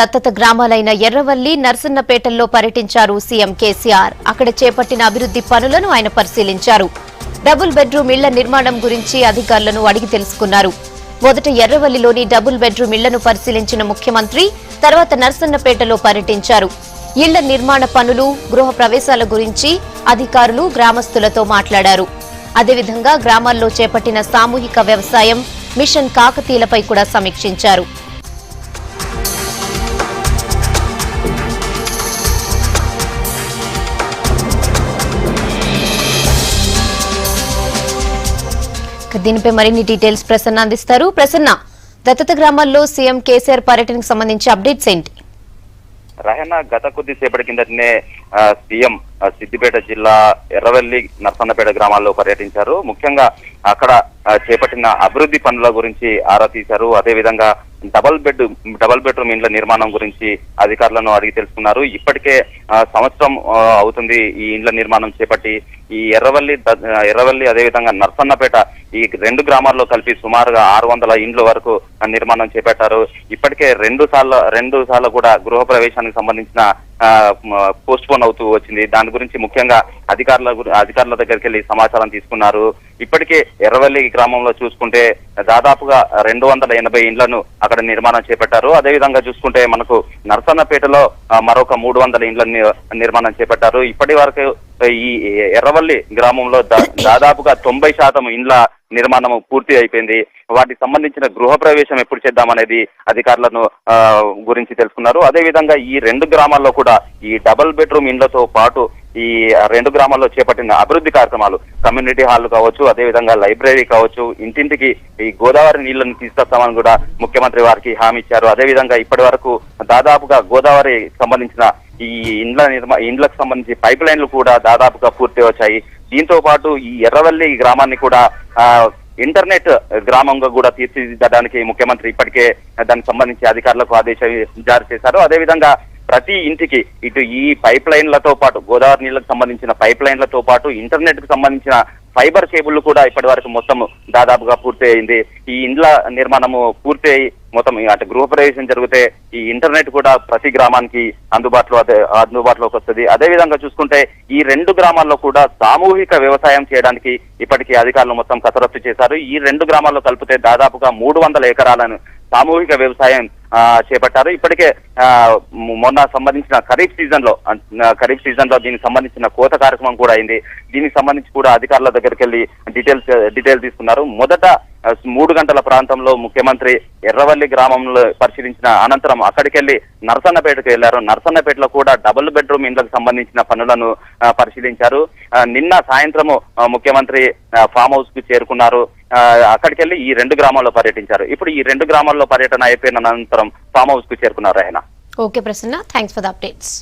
దత్తత గ్రామాలైన ఎర్రవల్లి, నర్సన్నపేటల్లో పర్యటించారు సీఎం కేసీఆర్. అక్కడ చేపట్టిన అభివృద్ధి పనులను ఆయన పరిశీలించారు. డబుల్ బెడ్రూమ్ ఇళ్ల నిర్మాణం గురించి అధికారులను అడిగి తెలుసుకున్నారు. మొదట ఎర్రవల్లిలోని డబుల్ బెడ్రూమ్ ఇళ్లను పరిశీలించిన ముఖ్యమంత్రి తర్వాత నర్సన్నపేటలో పర్యటించారు. ఇళ్ల నిర్మాణ పనులు, గృహ ప్రవేశాల గురించి అధికారులు, గ్రామస్తులతో మాట్లాడారు. అదేవిధంగా గ్రామాల్లో చేపట్టిన సామూహిక వ్యవసాయం, మిషన్ కాకతీయులపై కూడా సమీక్షించారు. దీనిపై మరిన్ని డీటెయిల్స్ ప్రసన్న అందిస్తారు. ప్రసన్న, దత్తత గ్రామాల్లో సీఎం కేసీఆర్ పర్యటనకు సంబంధించి అప్డేట్స్ ఏంటి? రహనా, గత కొద్దిసేపటి కిందటనే సీఎం సిద్దిపేట జిల్లా ఎర్రవల్లి, నర్సన్నపేట గ్రామాల్లో పర్యటించారు. ముఖ్యంగా అక్కడ చేపట్టిన అభివృద్ధి పనుల గురించి ఆరా తీశారు. అదేవిధంగా డబల్ బెడ్రూమ్ ఇండ్ల నిర్మాణం గురించి అధికారులను అడిగి తెలుసుకున్నారు. ఇప్పటికే సంవత్సరం అవుతుంది ఈ ఇండ్ల నిర్మాణం చేపట్టి. ఈ ఎర్రవల్లి అదేవిధంగా నర్సన్నపేట ఈ రెండు గ్రామాల్లో కలిపి సుమారుగా 600 ఇండ్ల వరకు నిర్మాణం చేపట్టారు. ఇప్పటికే రెండు సార్లు కూడా గృహ ప్రవేశానికి సంబంధించిన పోస్ట్ పోన్ అవుతూ వచ్చింది. దాని గురించి ముఖ్యంగా అధికారుల దగ్గరికి వెళ్లి సమాచారం తీసుకున్నారు. ఇప్పటికే ఎర్రవల్లి గ్రామంలో చూసుకుంటే దాదాపుగా 280 ఇండ్లను అక్కడ నిర్మాణం చేపట్టారు. అదేవిధంగా చూసుకుంటే మనకు నర్సన్నపేటలో మరొక 300 ఇండ్ల నిర్మాణం చేపట్టారు. ఇప్పటి వరకు ఈ ఎర్రవల్లి గ్రామంలో దాదాపుగా 90% ఇండ్ల నిర్మాణం పూర్తి అయిపోయింది. వాటికి సంబంధించిన గృహ ప్రవేశం ఎప్పుడు చేద్దామనేది అధికారులను గురించి తెలుసుకున్నారు. అదేవిధంగా ఈ రెండు గ్రామాల్లో కూడా ఈ డబుల్ బెడ్రూమ్ ఇండ్లతో పాటు ఈ రెండు గ్రామాల్లో చేపట్టిన అభివృద్ధి కార్యక్రమాలు, కమ్యూనిటీ హాల్ కావచ్చు, అదేవిధంగా లైబ్రరీ కావచ్చు, ఇంటింటికి ఈ గోదావరి నీళ్లను తీసుకొస్తామని కూడా ముఖ్యమంత్రి వారికి హామీ ఇచ్చారు. అదేవిధంగా ఇప్పటి వరకు దాదాపుగా గోదావరి సంబంధించిన ఈ ఇండ్లకు సంబంధించి పైప్ లైన్లు కూడా దాదాపుగా పూర్తి వచ్చాయి. దీంతో పాటు ఈ ఎర్రవల్లి గ్రామాన్ని కూడా ఇంటర్నెట్ గ్రామంగా కూడా తీర్చిదిద్దడానికి ముఖ్యమంత్రి ఇప్పటికే దానికి సంబంధించి అధికారులకు ఆదేశాలు జారీ చేశారు. అదేవిధంగా ప్రతి ఇంటికి ఇటు ఈ పైప్ లైన్లతో పాటు గోదావరి నీళ్లకు సంబంధించిన పైప్ లైన్లతో పాటు ఇంటర్నెట్ కు సంబంధించిన ఫైబర్ కేబుల్ కూడా ఇప్పటి వరకు మొత్తం దాదాపుగా పూర్తి అయింది. ఈ ఇండ్ల నిర్మాణము పూర్తి అయి మొత్తం అంటే గృహ ప్రవేశం జరిగితే ఈ ఇంటర్నెట్ కూడా ప్రతి గ్రామానికి అందుబాటులోకి వస్తుంది. అదేవిధంగా చూసుకుంటే ఈ రెండు గ్రామాల్లో కూడా సామూహిక వ్యవసాయం చేయడానికి ఇప్పటికీ అధికారులు మొత్తం కసరత్తు చేశారు. ఈ రెండు గ్రామాల్లో కలిపితే దాదాపుగా 300 ఎకరాలను సామూహిక వ్యవసాయం చేపట్టారు. ఇప్పటికే మొన్న సంబంధించిన ఖరీఫ్ సీజన్ లో దీనికి సంబంధించిన కోత కార్యక్రమం కూడా అయింది. దీనికి సంబంధించి కూడా అధికారుల దగ్గరికి వెళ్లి డీటెయిల్ తీసుకున్నారు. మొదట 3 గంటల ప్రాంతంలో ముఖ్యమంత్రి ఎర్రవల్లి గ్రామంలో పరిశీలించిన అనంతరం అక్కడికి వెళ్లి నర్సన్నపేటకు వెళ్లారు. నర్సన్నపేటలో కూడా డబుల్ బెడ్రూమ్ ఇండ్లకు సంబంధించిన పనులను పరిశీలించారు. నిన్న సాయంత్రము ముఖ్యమంత్రి ఫామ్ హౌస్ కు చేరుకున్నారు. అక్కడికి వెళ్లి ఈ రెండు గ్రామాల్లో పర్యటించారు. ఇప్పుడు ఈ రెండు గ్రామాల్లో పర్యటన అయిపోయిన అనంతరం ఫామ్ హౌస్ కు చేరుకున్నారు. Okay Prasanna, thanks for the updates.